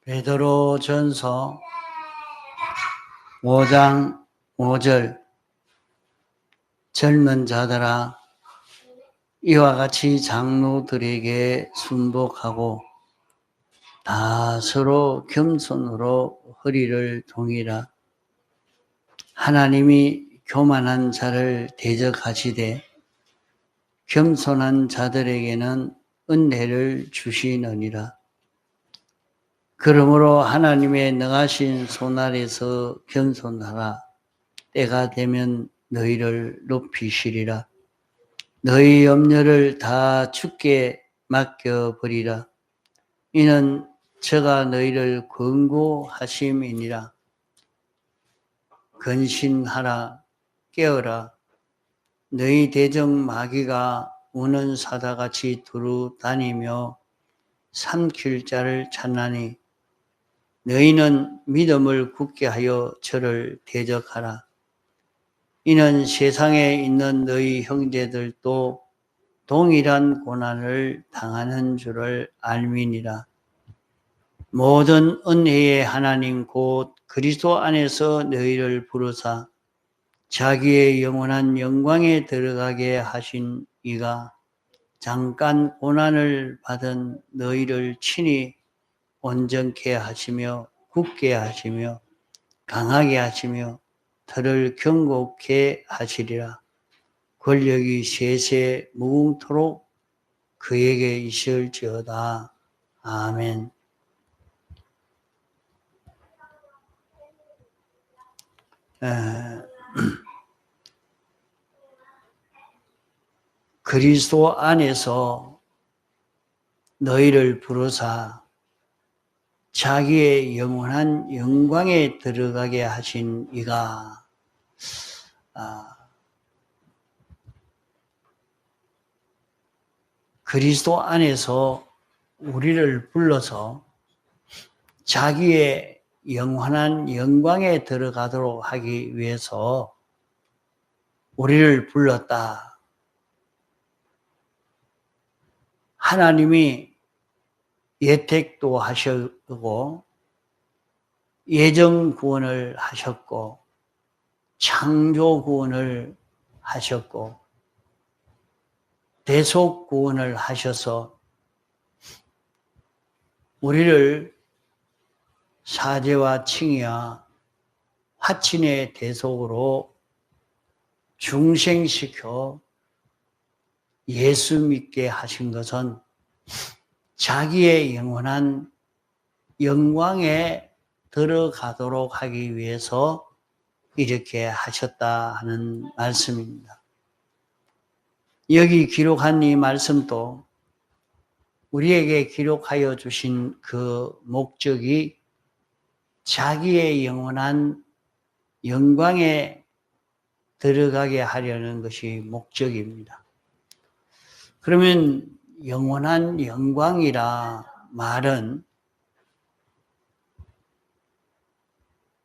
베드로전서 5장 5절 젊은 자들아 이와 같이 장로들에게 순복하고 다 서로 겸손으로 허리를 동이라. 하나님이 교만한 자를 대적하시되 겸손한 자들에게는 은혜를 주시느니라. 그러므로 하나님의 능하신 손 아래서 겸손하라. 때가 되면 너희를 높이시리라. 너희 염려를 다 주께 맡겨버리라. 이는 저가 너희를 권고하심이니라. 근신하라. 깨어라. 너희 대적 마귀가 우는 사자같이 두루 다니며 삼킬 자를 찾나니 너희는 믿음을 굳게 하여 저를 대적하라. 이는 세상에 있는 너희 형제들도 동일한 고난을 당하는 줄을 알미니라. 모든 은혜의 하나님 곧 그리스도 안에서 너희를 부르사 자기의 영원한 영광에 들어가게 하신 이가 잠깐 고난을 받은 너희를 친히 온전케 하시며 굳게 하시며 강하게 하시며 터를 견고케 하시리라. 권력이 세세 무궁토록 그에게 있을지어다. 아멘. 그리스도 안에서 너희를 부르사 자기의 영원한 영광에 들어가게 하신 이가 그리스도 안에서 우리를 불러서 자기의 영원한 영광에 들어가도록 하기 위해서 우리를 불렀다. 하나님이 예택도 하셨고 예정 구원을 하셨고 창조 구원을 하셨고 대속 구원을 하셔서 우리를 사죄와 칭의와 화친의 대속으로 중생시켜 예수 믿게 하신 것은 자기의 영원한 영광에 들어가도록 하기 위해서 이렇게 하셨다 하는 말씀입니다. 여기 기록한 이 말씀도 우리에게 기록하여 주신 그 목적이 자기의 영원한 영광에 들어가게 하려는 것이 목적입니다. 그러면 영원한 영광이라 말은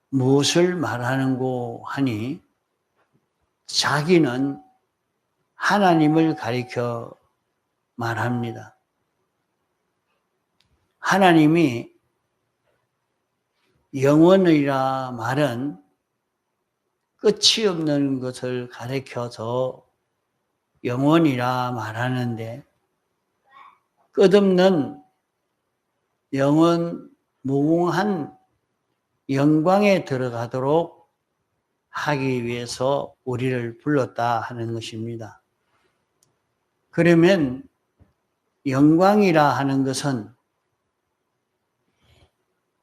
무엇을 말하는고 하니 자기는 하나님을 가리켜 말합니다. 하나님이 영원이라 말은 끝이 없는 것을 가리켜서 영원이라 말하는데 끝없는 영원 무궁한 영광에 들어가도록 하기 위해서 우리를 불렀다 하는 것입니다. 그러면 영광이라 하는 것은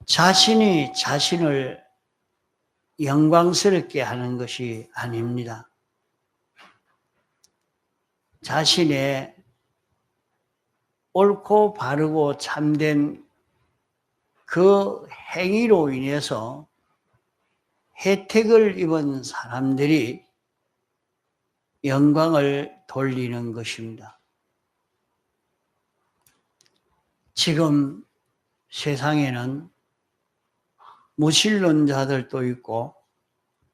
자신이 자신을 영광스럽게 하는 것이 아닙니다. 자신의 옳고 바르고 참된 그 행위로 인해서 혜택을 입은 사람들이 영광을 돌리는 것입니다. 지금 세상에는 무신론자들도 있고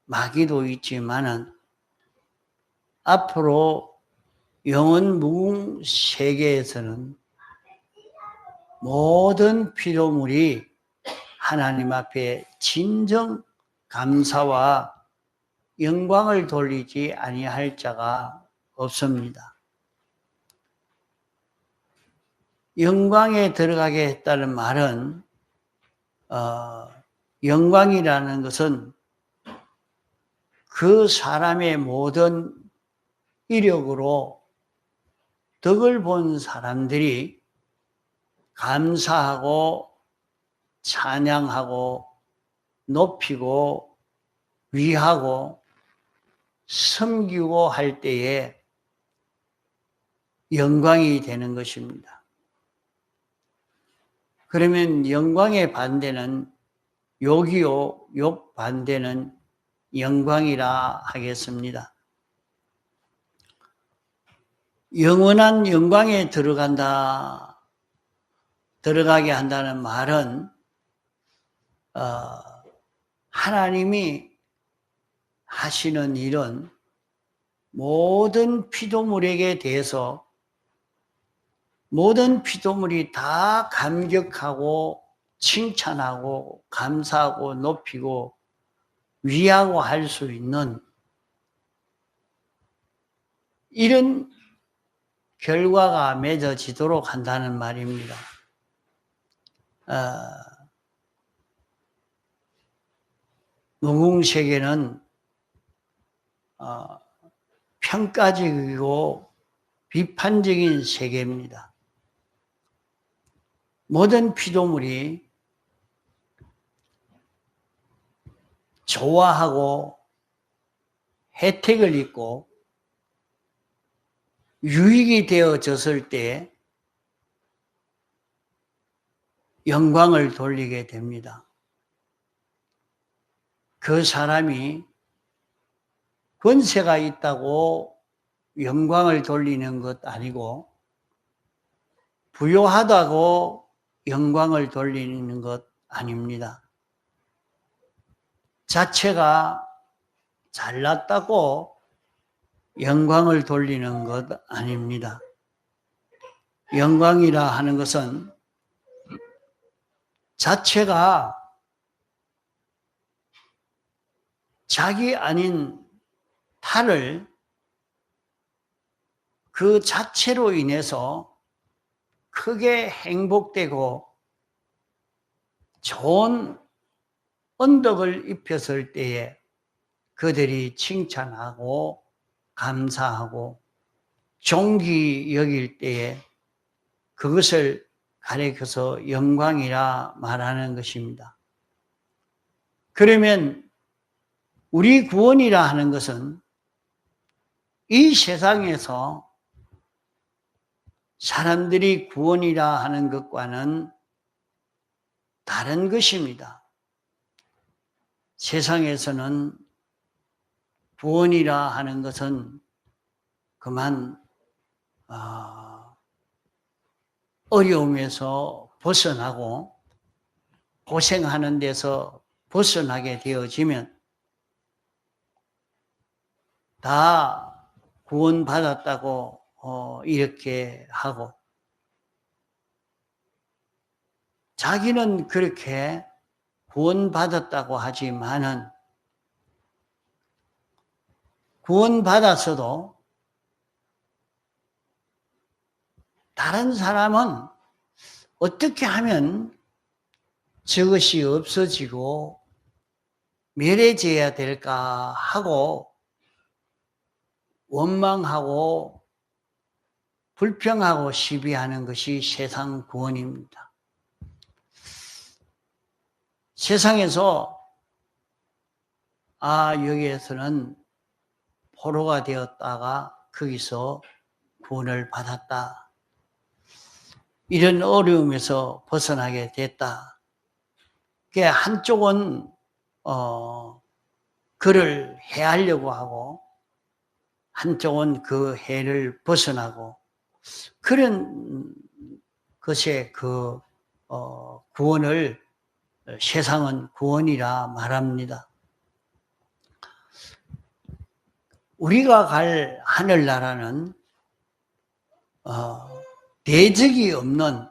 마귀도 있지만은 앞으로 영원 무궁 세계에서는 모든 피조물이 하나님 앞에 진정 감사와 영광을 돌리지 아니할 자가 없습니다. 영광에 들어가게 했다는 말은 영광이라는 것은 그 사람의 모든 이력으로 덕을 본 사람들이 감사하고 찬양하고 높이고 위하고 섬기고 할 때에 영광이 되는 것입니다. 그러면 영광의 반대는 욕이요, 욕 반대는 영광이라 하겠습니다. 영원한 영광에 들어가게 한다는 말은 하나님이 하시는 일은 모든 피조물에게 대해서 모든 피조물이 다 감격하고 칭찬하고 감사하고 높이고 위하고 할 수 있는 이런 결과가 맺어지도록 한다는 말입니다. 무궁세계는 평가적이고 비판적인 세계입니다. 모든 피조물이 좋아하고 혜택을 입고 유익이 되어졌을 때 영광을 돌리게 됩니다. 그 사람이 권세가 있다고 영광을 돌리는 것 아니고 부요하다고 영광을 돌리는 것 아닙니다. 자체가 잘났다고 영광을 돌리는 것 아닙니다. 영광이라 하는 것은 자체가 자기 아닌 타를 그 자체로 인해서 크게 행복되고 좋은 언덕을 입혔을 때에 그들이 칭찬하고 감사하고 존귀 여길 때에 그것을 가리켜서 영광이라 말하는 것입니다. 그러면 우리 구원이라 하는 것은 이 세상에서 사람들이 구원이라 하는 것과는 다른 것입니다. 세상에서는 구원이라 하는 것은 그만 어려움에서 벗어나고 고생하는 데서 벗어나게 되어지면 다 구원받았다고 이렇게 하고 자기는 그렇게 구원받았다고 하지만은 구원받았어도 다른 사람은 어떻게 하면 저것이 없어지고 멸해져야 될까 하고 원망하고 불평하고 시비하는 것이 세상 구원입니다. 세상에서 여기에서는 포로가 되었다가 거기서 구원을 받았다. 이런 어려움에서 벗어나게 됐다. 한쪽은 그를 해하려고 하고 한쪽은 그 해를 벗어나고 그런 것에 그 구원을 세상은 구원이라 말합니다. 우리가 갈 하늘나라는 대적이 없는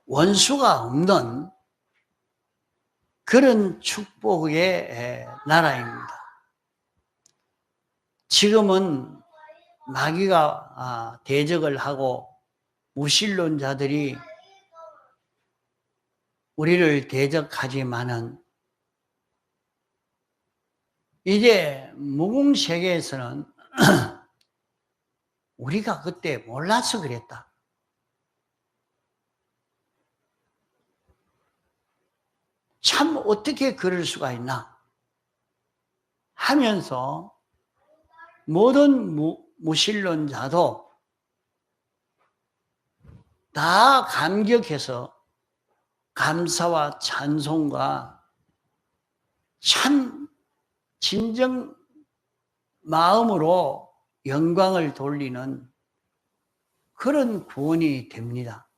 원수가 없는 그런 축복의 나라입니다. 지금은 마귀가 대적을 하고 무신론자들이 우리를 대적하지만은 이제 무궁세계에서는 우리가 그때 몰라서 그랬다. 참 어떻게 그럴 수가 있나 하면서 모든 무신론자도 다 감격해서 감사와 찬송과 참 진정 마음으로 영광을 돌리는 그런 구원이 됩니다.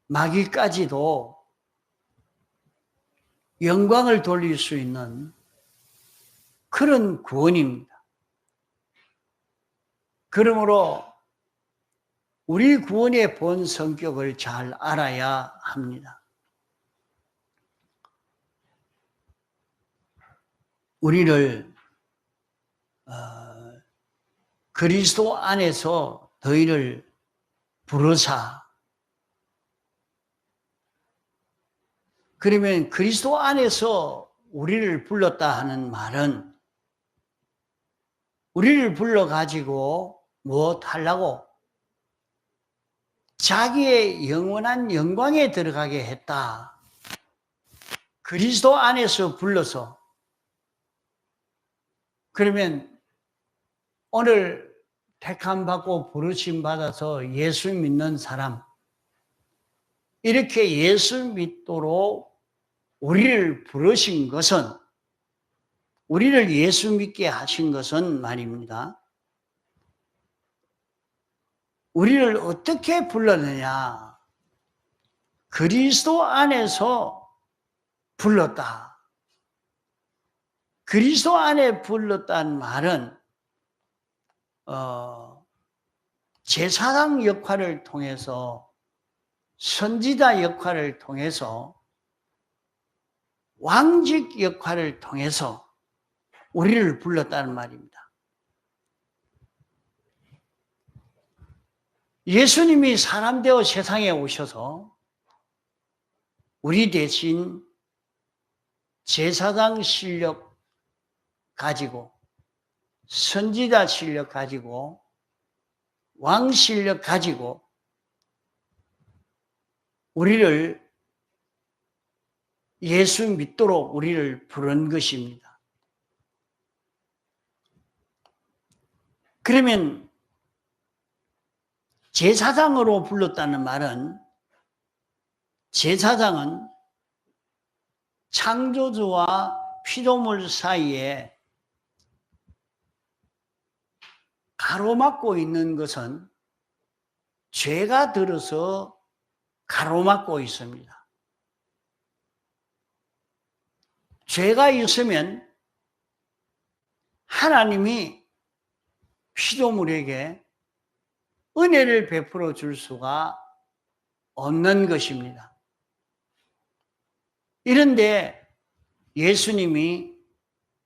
마귀까지도 영광을 돌릴 수 있는 그런 구원입니다. 그러므로 우리 구원의 본 성격을 잘 알아야 합니다. 우리를 그리스도 안에서 너희를 부르사. 그러면 그리스도 안에서 우리를 불렀다 하는 말은 우리를 불러가지고 무엇 하려고? 자기의 영원한 영광에 들어가게 했다. 그리스도 안에서 불러서. 그러면 오늘 택함 받고 부르심 받아서 예수 믿는 사람, 이렇게 예수 믿도록 우리를 부르신 것은, 우리를 예수 믿게 하신 것은 말입니다. 우리를 어떻게 불렀느냐? 그리스도 안에서 불렀다. 그리스도 안에 불렀다는 말은 제사장 역할을 통해서, 선지자 역할을 통해서, 왕직 역할을 통해서 우리를 불렀다는 말입니다. 예수님이 사람 되어 세상에 오셔서 우리 대신 제사장 실력 가지고, 선지자 실력 가지고, 왕 실력 가지고 우리를 예수 믿도록 우리를 부른 것입니다. 그러면 제사장으로 불렀다는 말은, 제사장은 창조주와 피조물 사이에 가로막고 있는 것은 죄가 들어서 가로막고 있습니다. 죄가 있으면 하나님이 피조물에게 은혜를 베풀어 줄 수가 없는 것입니다. 이런데 예수님이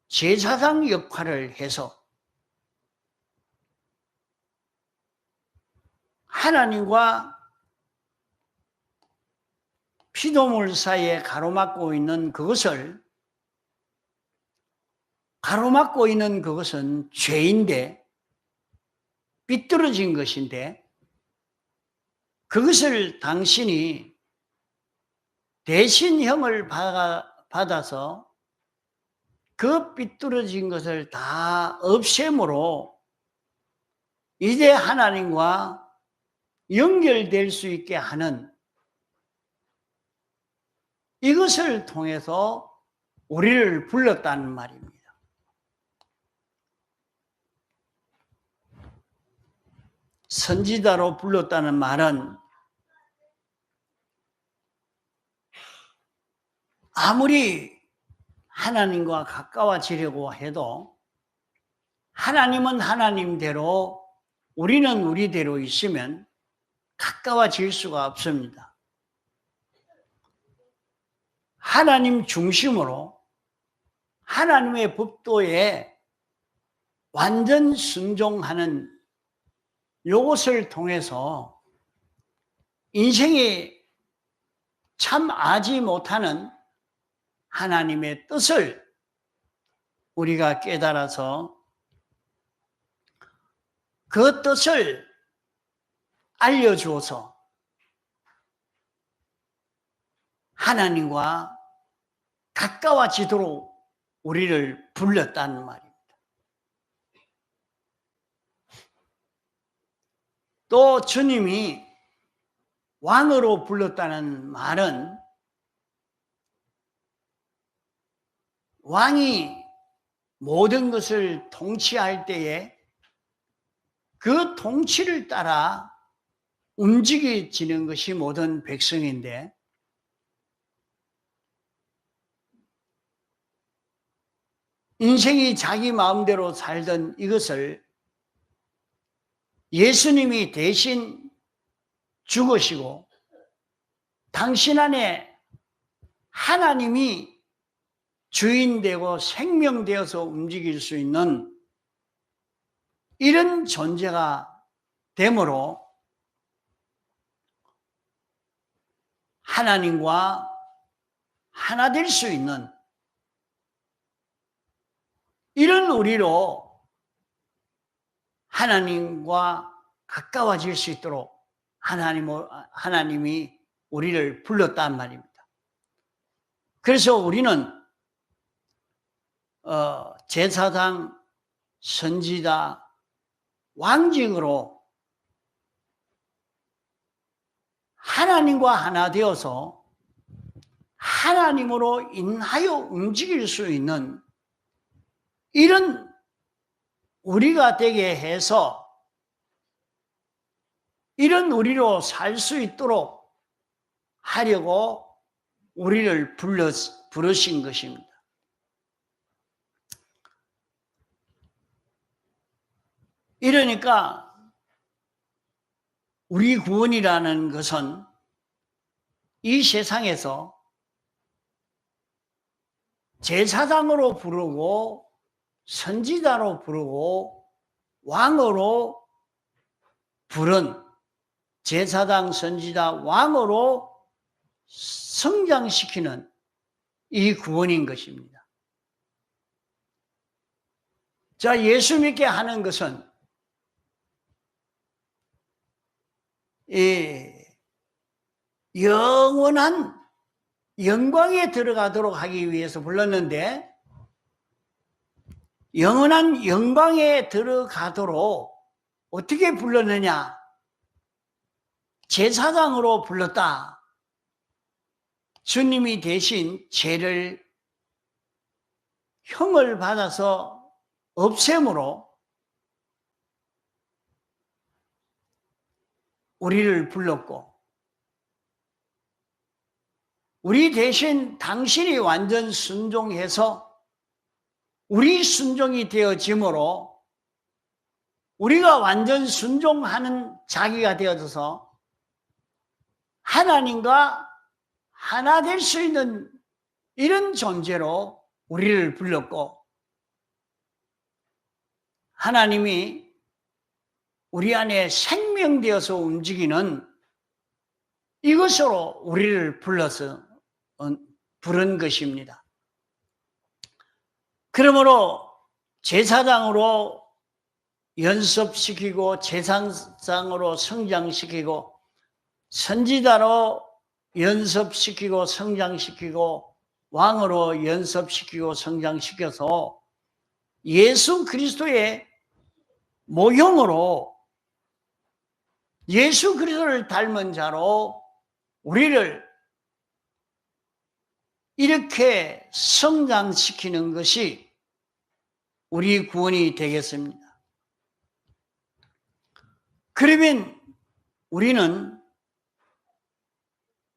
제사장 역할을 해서 하나님과 피조물 사이에 가로막고 있는 그것을, 가로막고 있는 그것은 죄인데, 삐뚤어진 것인데, 그것을 당신이 대신형을 받아서 그 삐뚤어진 것을 다 없앰으로 이제 하나님과 연결될 수 있게 하는, 이것을 통해서 우리를 불렀다는 말입니다. 선지자로 불렀다는 말은 아무리 하나님과 가까워지려고 해도 하나님은 하나님대로, 우리는 우리대로 있으면 가까워질 수가 없습니다. 하나님 중심으로 하나님의 법도에 완전 순종하는 이것을 통해서 인생이 참 알지 못하는 하나님의 뜻을 우리가 깨달아서 그 뜻을 알려주어서 하나님과 가까워지도록 우리를 불렀다는 말입니다. 또 주님이 왕으로 불렀다는 말은 왕이 모든 것을 통치할 때에 그 통치를 따라 움직여지는 것이 모든 백성인데, 인생이 자기 마음대로 살던 이것을 예수님이 대신 죽으시고 당신 안에 하나님이 주인되고 생명되어서 움직일 수 있는 이런 존재가 되므로 하나님과 하나 될 수 있는 이런 우리로 하나님과 가까워질 수 있도록 하나님이 우리를 불렀단 말입니다. 그래서 우리는 제사장, 선지자, 왕직으로 하나님과 하나 되어서 하나님으로 인하여 움직일 수 있는 이런 우리가 되게 해서 이런 우리로 살 수 있도록 하려고 우리를 부르신 것입니다. 이러니까 우리 구원이라는 것은 이 세상에서 제사장으로 부르고 선지자로 부르고 왕으로 부른 제사장, 선지자, 왕으로 성장시키는 이 구원인 것입니다. 자, 예수 믿게 하는 것은 이 영원한 영광에 들어가도록 하기 위해서 불렀는데, 영원한 영광에 들어가도록 어떻게 불렀느냐? 제사장으로 불렀다. 주님이 대신 죄를 형을 받아서 없앰으로 우리를 불렀고, 우리 대신 당신이 완전 순종해서 우리 순종이 되어짐으로 우리가 완전 순종하는 자기가 되어져서 하나님과 하나 될 수 있는 이런 존재로 우리를 불렀고, 하나님이 우리 안에 생명되어서 움직이는 이것으로 우리를 불러서 부른 것입니다. 그러므로 제사장으로 연습시키고 제사장으로 성장시키고 선지자로 연습시키고 성장시키고 왕으로 연습시키고 성장시켜서 예수 그리스도의 모형으로 예수 그리스도를 닮은 자로 우리를 이렇게 성장시키는 것이 우리 구원이 되겠습니다. 그러면 우리는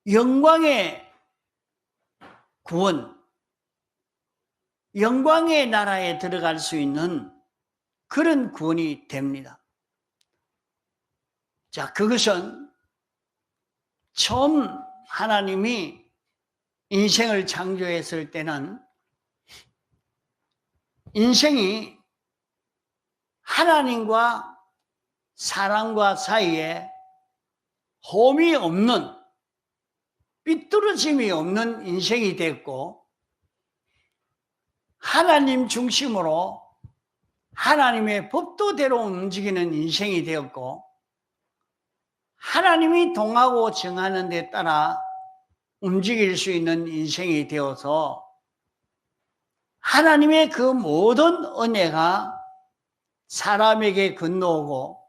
영광의 구원, 영광의 나라에 들어갈 수 있는 그런 구원이 됩니다. 자, 그것은 처음 하나님이 인생을 창조했을 때는 인생이 하나님과 사람과 사이에 홈이 없는, 삐뚤어짐이 없는 인생이 됐고, 하나님 중심으로 하나님의 법도대로 움직이는 인생이 되었고, 하나님이 동하고 정하는 데 따라 움직일 수 있는 인생이 되어서 하나님의 그 모든 은혜가 사람에게 건너오고,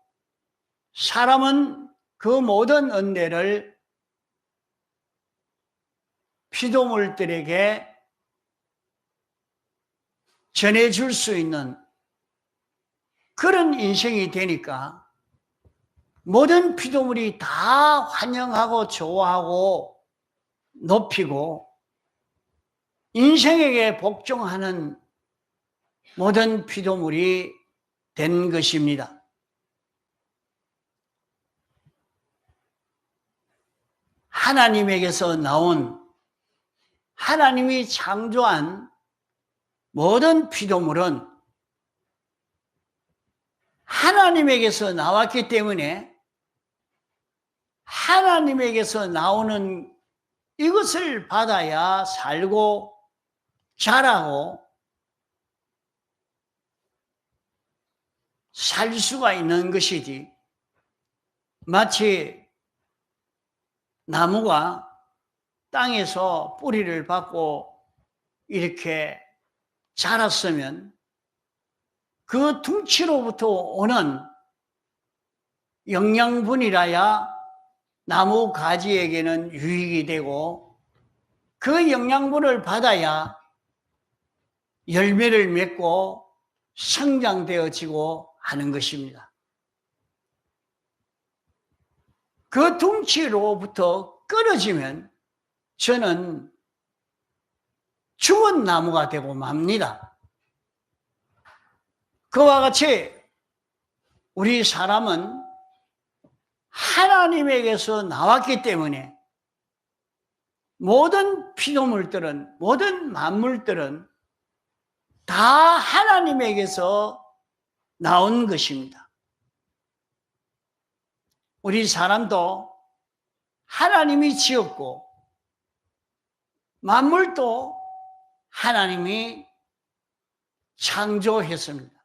사람은 그 모든 은혜를 피조물들에게 전해줄 수 있는 그런 인생이 되니까 모든 피조물이 다 환영하고 좋아하고 높이고 인생에게 복종하는 모든 피조물이 된 것입니다. 하나님에게서 나온, 하나님이 창조한 모든 피조물은 하나님에게서 나왔기 때문에 하나님에게서 나오는 이것을 받아야 살고 자라고 살 수가 있는 것이지, 마치 나무가 땅에서 뿌리를 받고 이렇게 자랐으면 그 둥치로부터 오는 영양분이라야 나무 가지에게는 유익이 되고, 그 영양분을 받아야 열매를 맺고 성장되어지고 하는 것입니다. 그 둥치로부터 끊어지면 저는 죽은 나무가 되고 맙니다. 그와 같이 우리 사람은 하나님에게서 나왔기 때문에 모든 피조물들은, 모든 만물들은 다 하나님에게서 나온 것입니다. 우리 사람도 하나님이 지었고 만물도 하나님이 창조했습니다.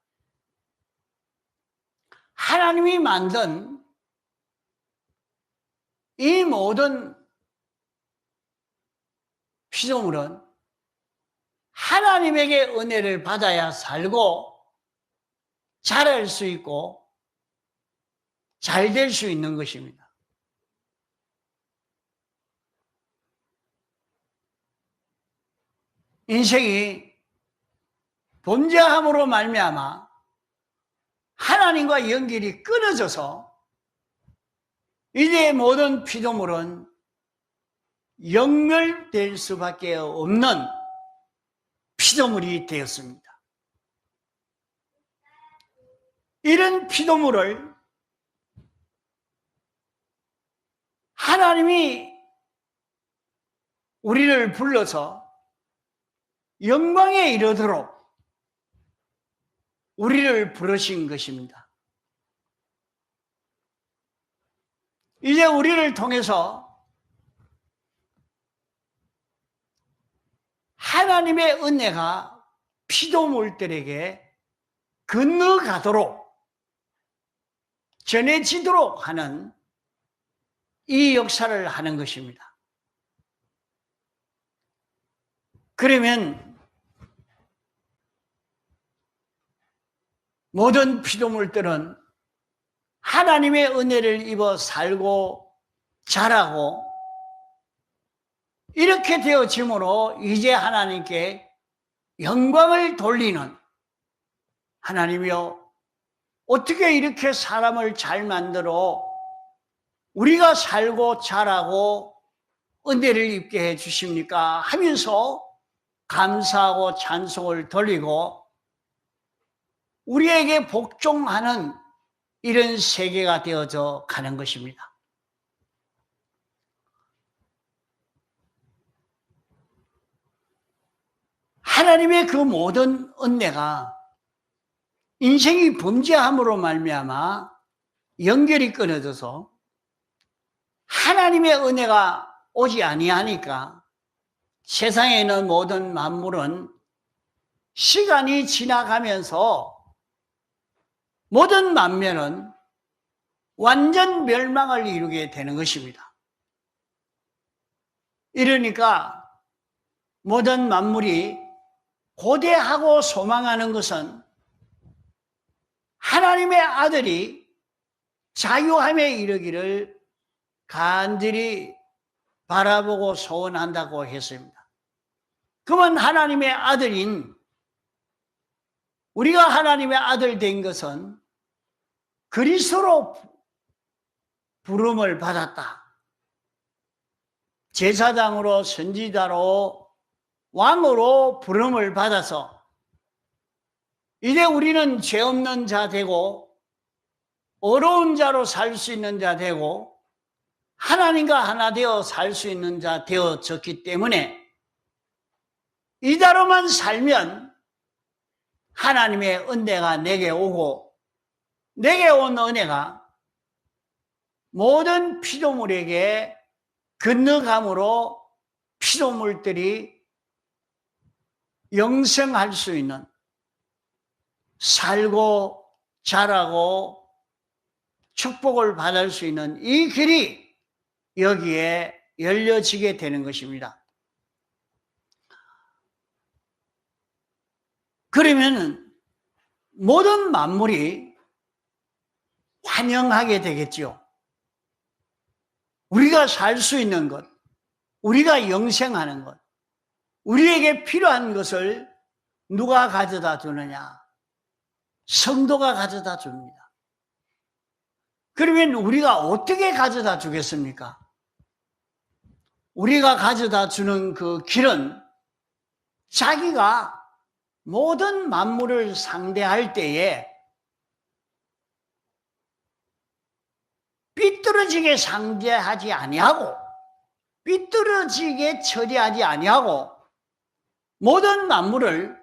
하나님이 만든 이 모든 피조물은 하나님에게 은혜를 받아야 살고 자랄 수 있고 잘 될 수 있는 것입니다. 인생이 범죄함으로 말미암아 하나님과 연결이 끊어져서 이제 모든 피조물은 영멸될 수밖에 없는 피조물이 되었습니다. 이런 피조물을 하나님이 우리를 불러서 영광에 이르도록 우리를 부르신 것입니다. 이제 우리를 통해서 하나님의 은혜가 피조물들에게 건너가도록 전해지도록 하는 이 역사를 하는 것입니다. 그러면 모든 피조물들은 하나님의 은혜를 입어 살고 자라고 이렇게 되어짐으로 이제 하나님께 영광을 돌리는, 하나님이여 어떻게 이렇게 사람을 잘 만들어 우리가 살고 자라고 은혜를 입게 해 주십니까 하면서 감사하고 찬송을 돌리고 우리에게 복종하는 이런 세계가 되어져 가는 것입니다. 하나님의 그 모든 은혜가 인생이 범죄함으로 말미암아 연결이 끊어져서 하나님의 은혜가 오지 아니하니까 세상에 있는 모든 만물은 시간이 지나가면서 모든 만면은 완전 멸망을 이루게 되는 것입니다. 이러니까 모든 만물이 고대하고 소망하는 것은 하나님의 아들이 자유함에 이르기를 간절히 바라보고 소원한다고 했습니다. 그러면 하나님의 아들인 우리가 하나님의 아들 된 것은 그리스도로 부름을 받았다. 제사장으로 선지자로 왕으로 부름을 받아서 이제 우리는 죄 없는 자 되고 어려운 자로 살 수 있는 자 되고 하나님과 하나 되어 살 수 있는 자 되어졌기 때문에 이대로만 살면 하나님의 은혜가 내게 오고 내게 온 은혜가 모든 피조물에게 건너감으로 피조물들이 영생할 수 있는 살고 자라고 축복을 받을 수 있는 이 길이 여기에 열려지게 되는 것입니다. 그러면 모든 만물이 환영하게 되겠죠. 우리가 살 수 있는 것, 우리가 영생하는 것, 우리에게 필요한 것을 누가 가져다 주느냐? 성도가 가져다 줍니다. 그러면 우리가 어떻게 가져다 주겠습니까? 우리가 가져다 주는 그 길은 자기가 모든 만물을 상대할 때에 삐뚤어지게 상대하지 아니하고 삐뚤어지게 처리하지 아니하고 모든 만물을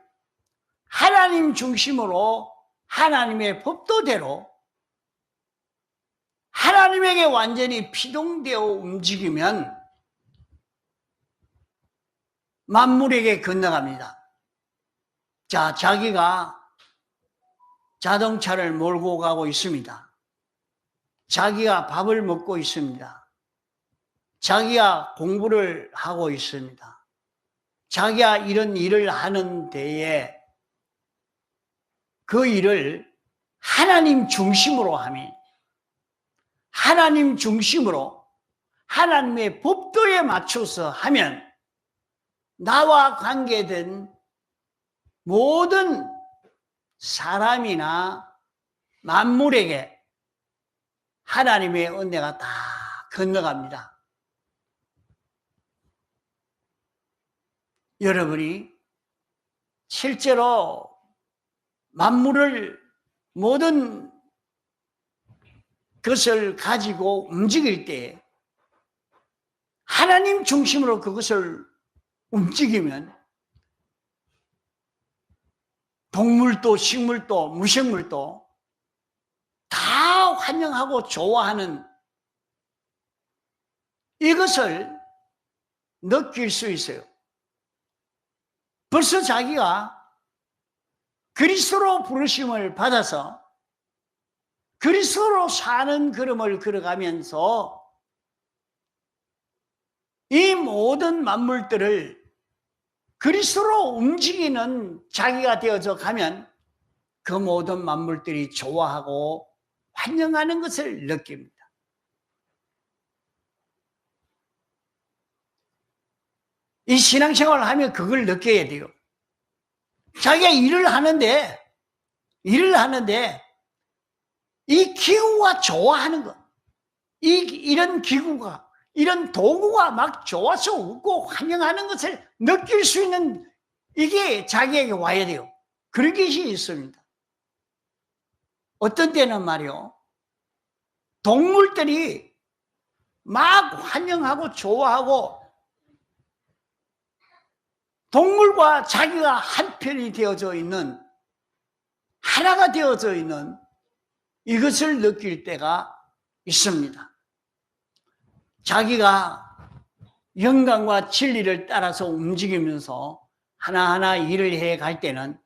하나님 중심으로 하나님의 법도대로 하나님에게 완전히 피동되어 움직이면 만물에게 건너갑니다. 자, 자기가 자동차를 몰고 가고 있습니다. 자기가 밥을 먹고 있습니다. 자기가 공부를 하고 있습니다. 자기가 이런 일을 하는 데에 그 일을 하나님 중심으로 하면 하나님 중심으로 하나님의 법도에 맞춰서 하면 나와 관계된 모든 사람이나 만물에게 하나님의 은혜가 다 건너갑니다. 여러분이 실제로 만물을 모든 것을 가지고 움직일 때 하나님 중심으로 그것을 움직이면 동물도 식물도 무식물도 다 환영하고 좋아하는 이것을 느낄 수 있어요. 벌써 자기가 그리스도로 부르심을 받아서 그리스도로 사는 걸음을 걸어가면서 이 모든 만물들을 그리스도로 움직이는 자기가 되어져 가면 그 모든 만물들이 좋아하고 환영하는 것을 느낍니다. 이 신앙생활을 하면 그걸 느껴야 돼요. 자기가 일을 하는데 이 기구가 좋아하는 것, 이런 기구가, 이런 도구가 막 좋아서 웃고 환영하는 것을 느낄 수 있는 이게 자기에게 와야 돼요. 그런 것이 있습니다. 어떤 때는 말이요, 동물들이 막 환영하고 좋아하고 동물과 자기가 한편이 되어져 있는, 하나가 되어져 있는 이것을 느낄 때가 있습니다. 자기가 영광과 진리를 따라서 움직이면서 하나하나 일을 해 갈 때는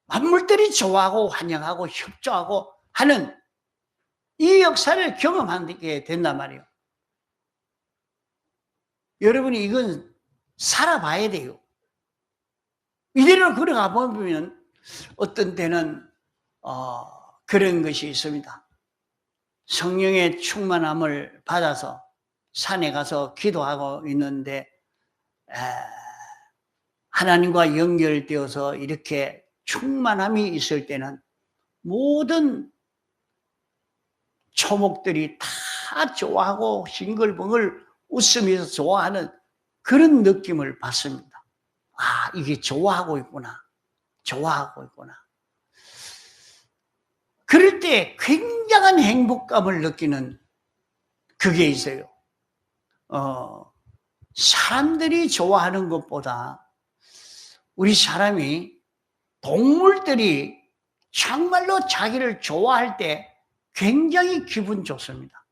만물들이 좋아하고 환영하고 협조하고 하는 이 역사를 경험하게 된단 말이에요. 여러분이 이건 살아봐야 돼요. 이대로 걸어가 보면 어떤 때는 그런 것이 있습니다. 성령의 충만함을 받아서 산에 가서 기도하고 있는데 하나님과 연결되어서 이렇게 충만함이 있을 때는 모든 초목들이 다 좋아하고 싱글벙글 웃으면서 좋아하는 그런 느낌을 받습니다. 아, 이게 좋아하고 있구나. 좋아하고 있구나. 그럴 때 굉장한 행복감을 느끼는 그게 있어요. 사람들이 좋아하는 것보다 우리 사람이, 동물들이 정말로 자기를 좋아할 때 굉장히 기분 좋습니다.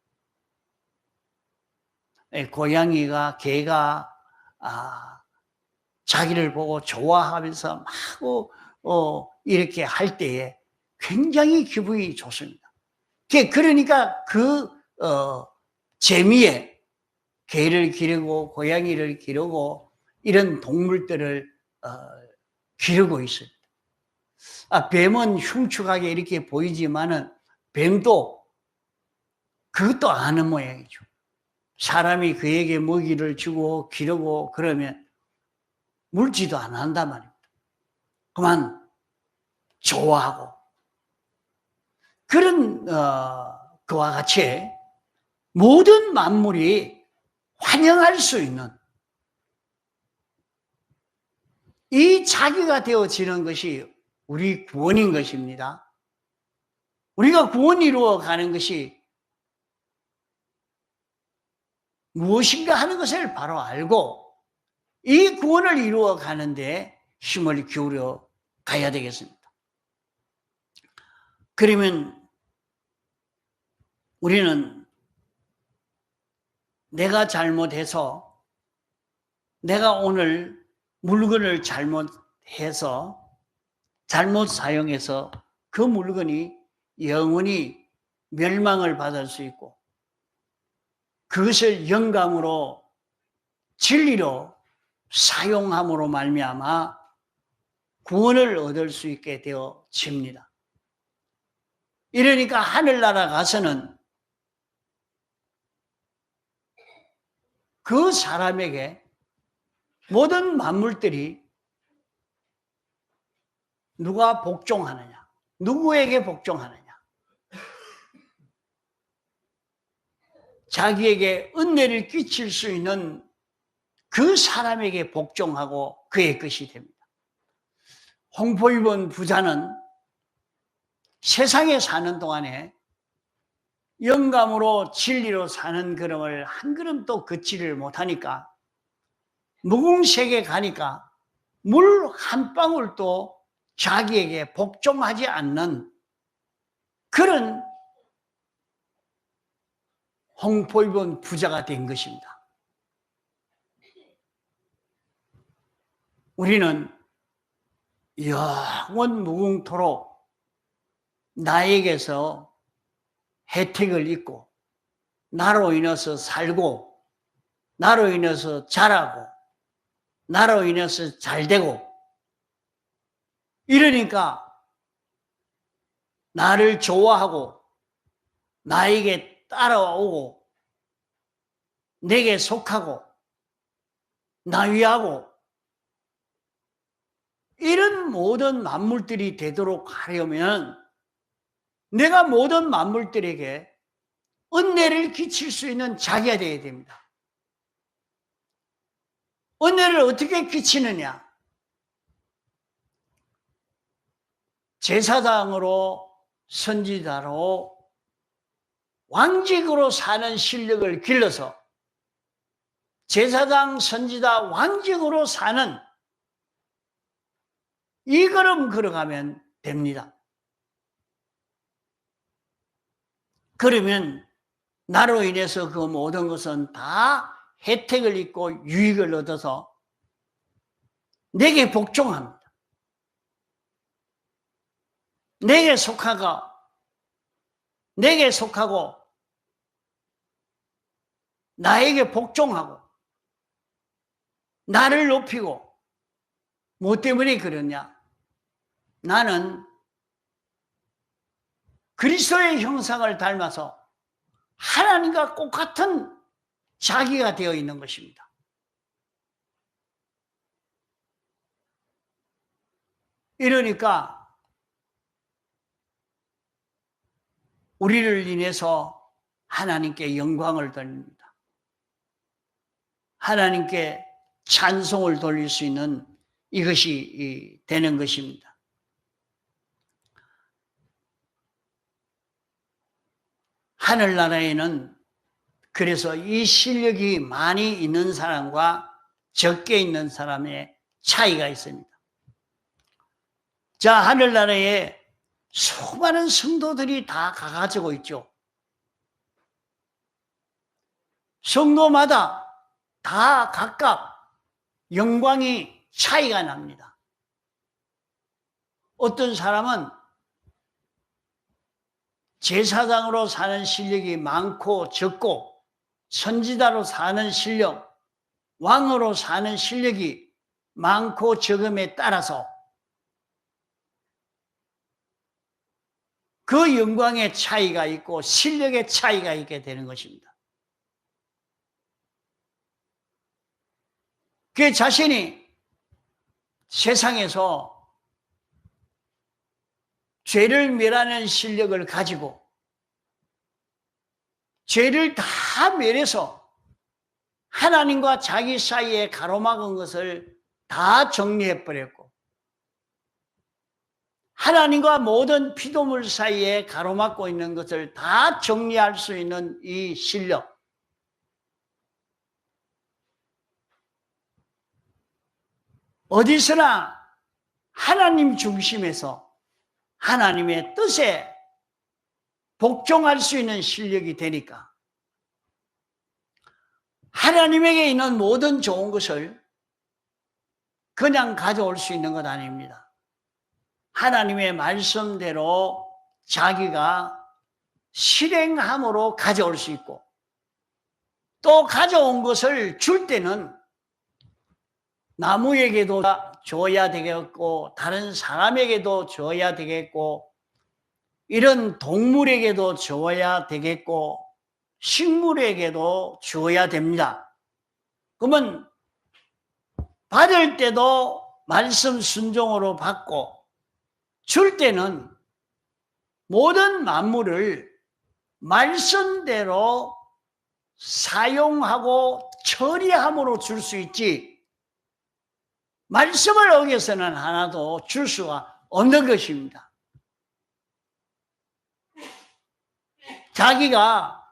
고양이가, 개가 자기를 보고 좋아하면서 막 이렇게 할 때에 굉장히 기분이 좋습니다. 그러니까 그 재미에 개를 기르고 고양이를 기르고 이런 동물들을 기르고 있습니다. 뱀은 흉측하게 이렇게 보이지만은 뱀도 그것도 아는 모양이죠. 사람이 그에게 먹이를 주고 기르고 그러면 물지도 안 한단 말입니다. 그만 좋아하고, 그런 그와 같이 모든 만물이 환영할 수 있는 이 자기가 되어지는 것이 우리 구원인 것입니다. 우리가 구원 이루어 가는 것이 무엇인가 하는 것을 바로 알고 이 구원을 이루어 가는데 힘을 기울여 가야 되겠습니다. 그러면 우리는 내가 잘못해서, 내가 오늘 물건을 잘못해서, 잘못 사용해서 그 물건이 영원히 멸망을 받을 수 있고, 그것을 영광으로 진리로 사용함으로 말미암아 구원을 얻을 수 있게 되어집니다. 이러니까 하늘나라 가서는 그 사람에게 모든 만물들이 누가 복종하느냐, 누구에게 복종하느냐, 자기에게 은혜를 끼칠 수 있는 그 사람에게 복종하고 그의 것이 됩니다. 홍포 입은 부자는 세상에 사는 동안에 영감으로 진리로 사는 걸음을 한 걸음도 걷지를 못하니까, 무궁색에 가니까 물 한 방울도 자기에게 복종하지 않는 그런 홍포 입은 부자가 된 것입니다. 우리는 영원 무궁토록 나에게서 혜택을 입고, 나로 인해서 살고, 나로 인해서 자라고, 나로 인해서 잘되고, 이러니까 나를 좋아하고 나에게 따라오고 내게 속하고 나 위하고 이런 모든 만물들이 되도록 하려면 내가 모든 만물들에게 은혜를 끼칠 수 있는 자기가 되어야 됩니다. 은혜를 어떻게 끼치느냐? 제사장으로, 선지자로, 왕직으로 사는 실력을 길러서 제사장, 선지자, 왕직으로 사는 이 걸음 걸어가면 됩니다. 그러면 나로 인해서 그 모든 것은 다 혜택을 입고 유익을 얻어서 내게 복종합니다. 내게 속하고 나에게 복종하고 나를 높이고. 뭐 때문에 그러냐? 나는 그리스도의 형상을 닮아서 하나님과 똑같은 자기가 되어 있는 것입니다. 이러니까 우리를 인해서 하나님께 영광을 돌립니다. 하나님께 찬송을 돌릴 수 있는 이것이 되는 것입니다. 하늘나라에는 그래서 이 실력이 많이 있는 사람과 적게 있는 사람의 차이가 있습니다. 자, 하늘나라에 수많은 성도들이 다 가지고 있죠. 성도마다 다 각각 영광이 차이가 납니다. 어떤 사람은 제사장으로 사는 실력이 많고 적고, 선지자로 사는 실력, 왕으로 사는 실력이 많고 적음에 따라서 그 영광의 차이가 있고 실력의 차이가 있게 되는 것입니다. 그 자신이 세상에서 죄를 멸하는 실력을 가지고 죄를 다 멸해서 하나님과 자기 사이에 가로막은 것을 다 정리해버렸고, 하나님과 모든 피조물 사이에 가로막고 있는 것을 다 정리할 수 있는 이 실력, 어디서나 하나님 중심에서 하나님의 뜻에 복종할 수 있는 실력이 되니까 하나님에게 있는 모든 좋은 것을 그냥 가져올 수 있는 것 아닙니다. 하나님의 말씀대로 자기가 실행함으로 가져올 수 있고, 또 가져온 것을 줄 때는 나무에게도 줘야 되겠고, 다른 사람에게도 줘야 되겠고, 이런 동물에게도 줘야 되겠고, 식물에게도 줘야 됩니다. 그러면 받을 때도 말씀 순종으로 받고, 줄 때는 모든 만물을 말씀대로 사용하고 처리함으로 줄 수 있지, 말씀을 어겨서는 하나도 줄 수가 없는 것입니다. 자기가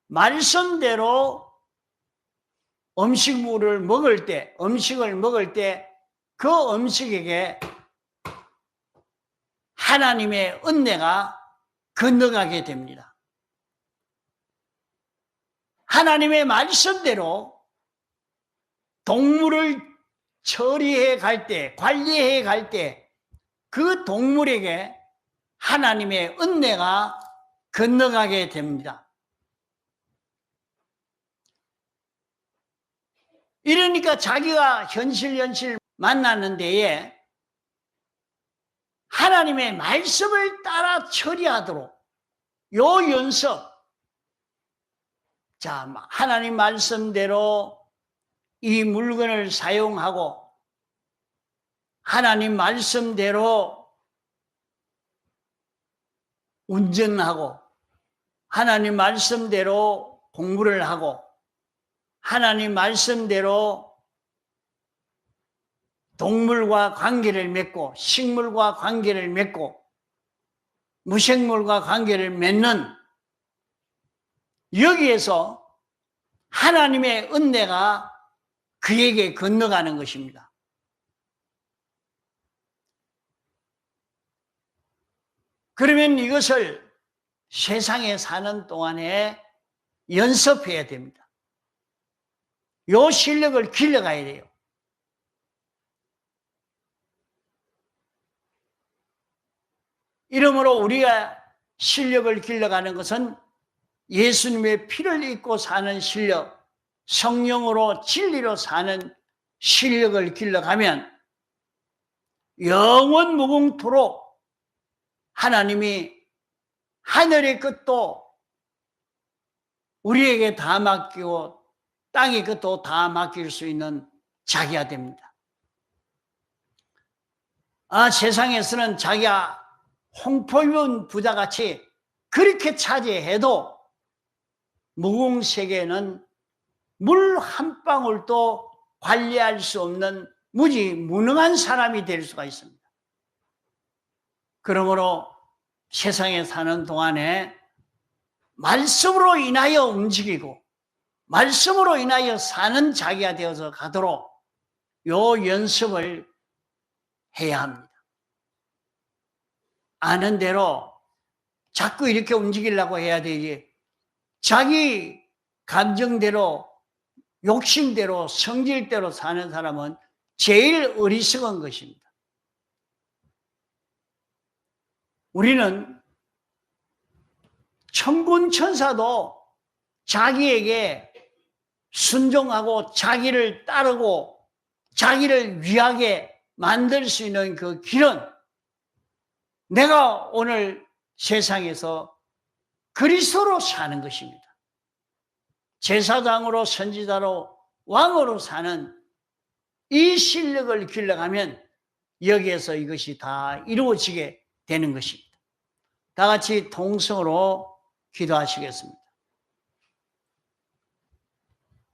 말씀대로 음식을 먹을 때 그 음식에게 하나님의 은혜가 건너가게 됩니다. 하나님의 말씀대로 동물을 처리해 갈 때, 관리해 갈 때 그 동물에게 하나님의 은혜가 건너가게 됩니다. 이러니까 자기가 현실 만나는 데에 하나님의 말씀을 따라 처리하도록 요 연습, 하나님 말씀대로 이 물건을 사용하고, 하나님 말씀대로 운전하고, 하나님 말씀대로 공부를 하고, 하나님 말씀대로 동물과 관계를 맺고, 식물과 관계를 맺고, 무생물과 관계를 맺는, 여기에서 하나님의 은혜가 그에게 건너가는 것입니다. 그러면 이것을 세상에 사는 동안에 연습해야 됩니다. 요 실력을 길러가야 돼요. 이러므로 우리가 실력을 길러가는 것은 예수님의 피를 입고 사는 실력, 성령으로 진리로 사는 실력을 길러가면 영원 무궁토록 하나님이 하늘의 끝도 우리에게 다 맡기고 땅의 끝도 다 맡길 수 있는 자기가 됩니다. 세상에서는 자기가 홍포 입은 부자같이 그렇게 차지해도 무궁세계는 물 한 방울도 관리할 수 없는 무능한 사람이 될 수가 있습니다. 그러므로 세상에 사는 동안에 말씀으로 인하여 움직이고 말씀으로 인하여 사는 자기가 되어서 가도록 요 연습을 해야 합니다. 아는 대로 자꾸 이렇게 움직이려고 해야 되지, 자기 감정대로 욕심대로 성질대로 사는 사람은 제일 어리석은 것입니다. 우리는 천군 천사도 자기에게 순종하고 자기를 따르고 자기를 위하게 만들 수 있는 그 길은 내가 오늘 세상에서 그리스도로 사는 것입니다. 제사장으로 선지자로 왕으로 사는 이 실력을 길러가면 여기에서 이것이 다 이루어지게 되는 것입니다. 다 같이 동성으로 기도하시겠습니다.